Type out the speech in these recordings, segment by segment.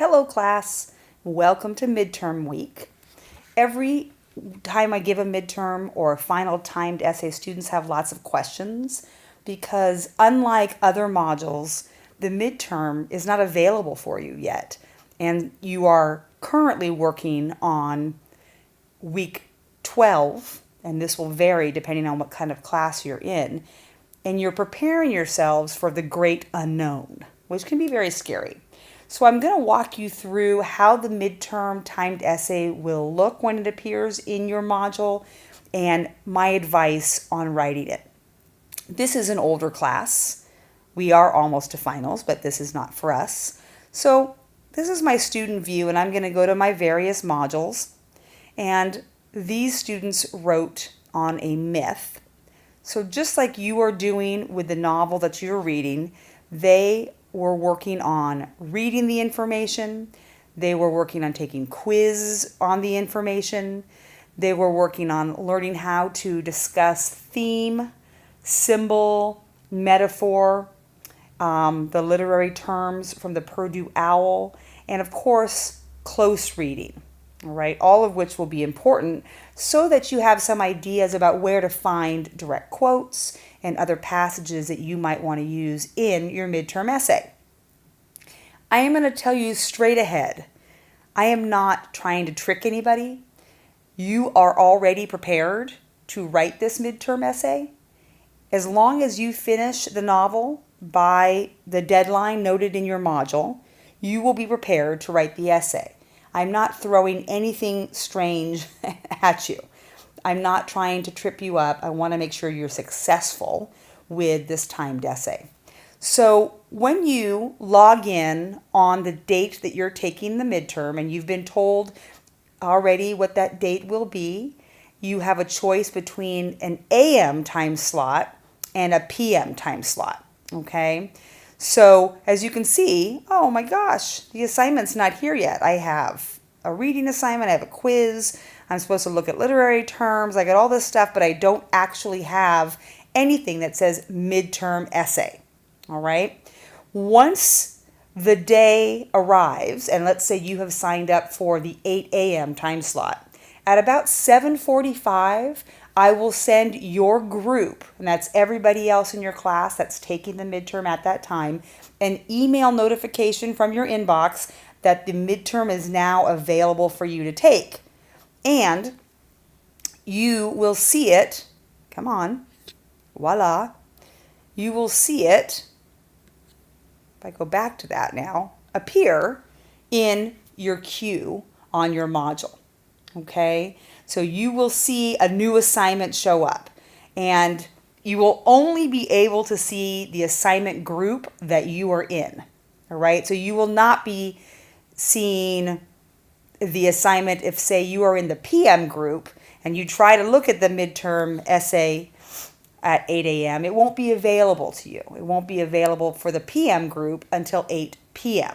Hello class, welcome to midterm week. Every time I give a midterm or a final timed essay, students have lots of questions because unlike other modules, the midterm is not available for you yet. And you are currently working on week 12, and this will vary depending on what kind of class you're in. And you're preparing yourselves for the great unknown, which can be very scary. So I'm going to walk you through how the midterm timed essay will look when it appears in your module and my advice on writing it. This is an older class. We are almost to finals, but this is not for us. So this is my student view, and I'm going to go to my various modules. And these students wrote on a myth. So just like you are doing with the novel that you're reading, they were working on reading the information. They were working on taking quizzes on the information. They were working on learning how to discuss theme, symbol, metaphor, the literary terms from the Purdue Owl, and of course, close reading. All right, all of which will be important so that you have some ideas about where to find direct quotes and other passages that you might want to use in your midterm essay. I am going to tell you straight ahead, I am not trying to trick anybody. You are already prepared to write this midterm essay. As long as you finish the novel by the deadline noted in your module, you will be prepared to write the essay. I'm not throwing anything strange at you. I'm not trying to trip you up. I want to make sure you're successful with this timed essay. So when you log in on the date that you're taking the midterm, and you've been told already what that date will be, you have a choice between an AM time slot and a PM time slot, okay? So as you can see, oh my gosh, the assignment's not here yet. I have a reading assignment, I have a quiz, I'm supposed to look at literary terms, I got all this stuff, but I don't actually have anything that says midterm essay, all right? Once the day arrives, and let's say you have signed up for the 8 a.m. time slot, at about 7:45, I will send your group, and that's everybody else in your class that's taking the midterm at that time, an email notification from your inbox that the midterm is now available for you to take. And you will see it, come on, voila, you will see it, if I go back to that now, appear in your queue on your module. Okay, so you will see a new assignment show up, and you will only be able to see the assignment group that you are in. All right, so you will not be seeing the assignment if, say, you are in the PM group and you try to look at the midterm essay at 8 a.m. It won't be available to you. It won't be available for the PM group until 8 p.m.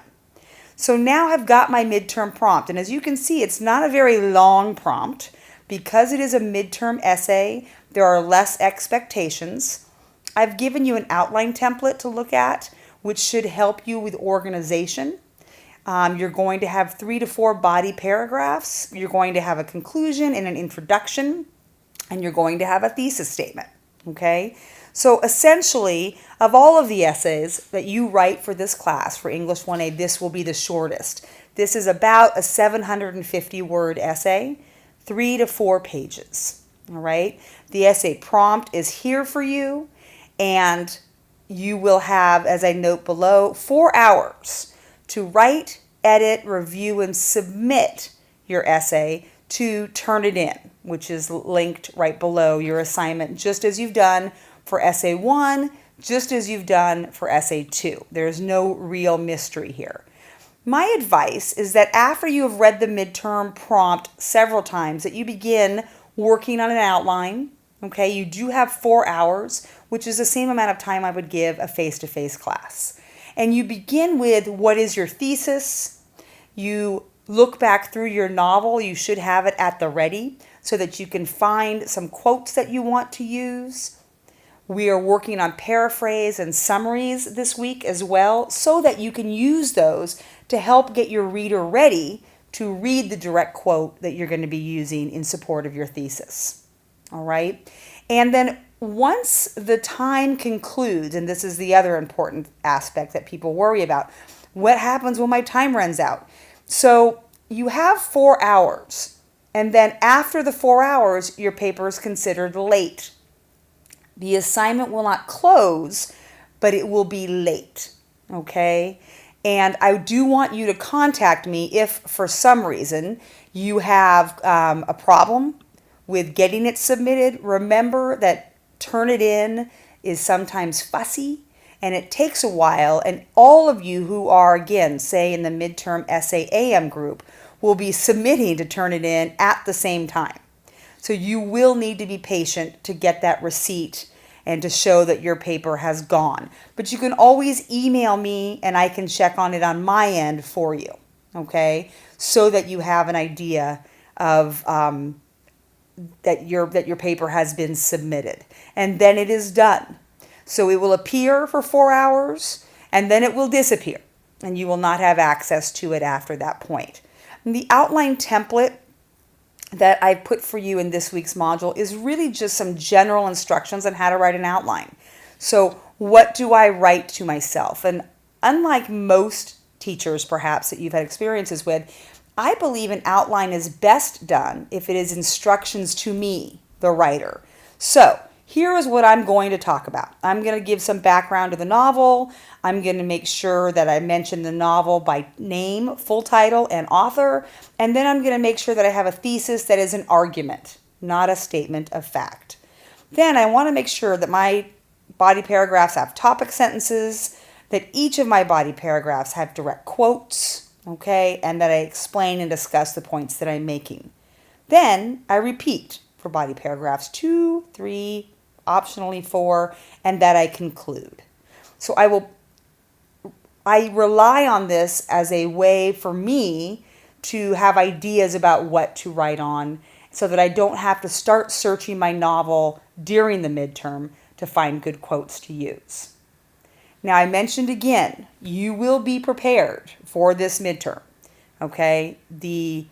So now I've got my midterm prompt, and as you can see, it's not a very long prompt. Because it is a midterm essay, there are less expectations. I've given you an outline template to look at, which should help you with organization. You're going to have 3 to 4 body paragraphs. You're going to have a conclusion and an introduction, and you're going to have a thesis statement, okay? So essentially, of all of the essays that you write for this class, for English 1A, this will be the shortest. This is about a 750-word essay, 3 to 4 pages, all right? The essay prompt is here for you, and you will have, as I note below, 4 hours to write, edit, review, and submit your essay to turn it in, which is linked right below your assignment, just as you've done for essay 1, just as you've done for essay 2. There's no real mystery here. My advice is that after you have read the midterm prompt several times, that you begin working on an outline, okay? You do have 4 hours, which is the same amount of time I would give a face-to-face class. And you begin with what is your thesis. You look back through your novel. You should have it at the ready so that you can find some quotes that you want to use. We are working on paraphrase and summaries this week as well, so that you can use those to help get your reader ready to read the direct quote that you're going to be using in support of your thesis. All right? And then once the time concludes, and this is the other important aspect that people worry about, what happens when my time runs out? So you have 4 hours, and then after the 4 hours, your paper is considered late. The assignment will not close, but it will be late, okay? And I do want you to contact me if for some reason you have a problem with getting it submitted. Remember that Turnitin is sometimes fussy and it takes a while, and all of you who are, again, say in the midterm essay AM group will be submitting to Turnitin at the same time. So you will need to be patient to get that receipt and to show that your paper has gone. But you can always email me and I can check on it on my end for you, okay? So that you have an idea of that your paper has been submitted. And then it is done. So it will appear for 4 hours and then it will disappear and you will not have access to it after that point. And the outline template that I put for you in this week's module is really just some general instructions on how to write an outline. So what do I write to myself? And unlike most teachers perhaps that you've had experiences with, I believe an outline is best done if it is instructions to me, the writer. So here is what I'm going to talk about. I'm going to give some background to the novel. I'm going to make sure that I mention the novel by name, full title, and author. And then I'm going to make sure that I have a thesis that is an argument, not a statement of fact. Then I want to make sure that my body paragraphs have topic sentences, that each of my body paragraphs have direct quotes, okay, and that I explain and discuss the points that I'm making. Then I repeat for body paragraphs 2, 3, optionally 4, and that I conclude. So I rely on this as a way for me to have ideas about what to write on so that I don't have to start searching my novel during the midterm to find good quotes to use. Now, I mentioned again, you will be prepared for this midterm, okay? The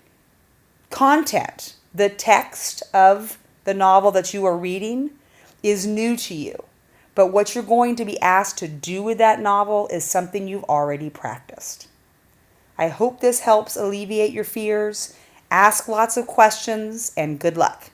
content, the text of the novel that you are reading is new to you. But what you're going to be asked to do with that novel is something you've already practiced. I hope this helps alleviate your fears. Ask lots of questions, and good luck.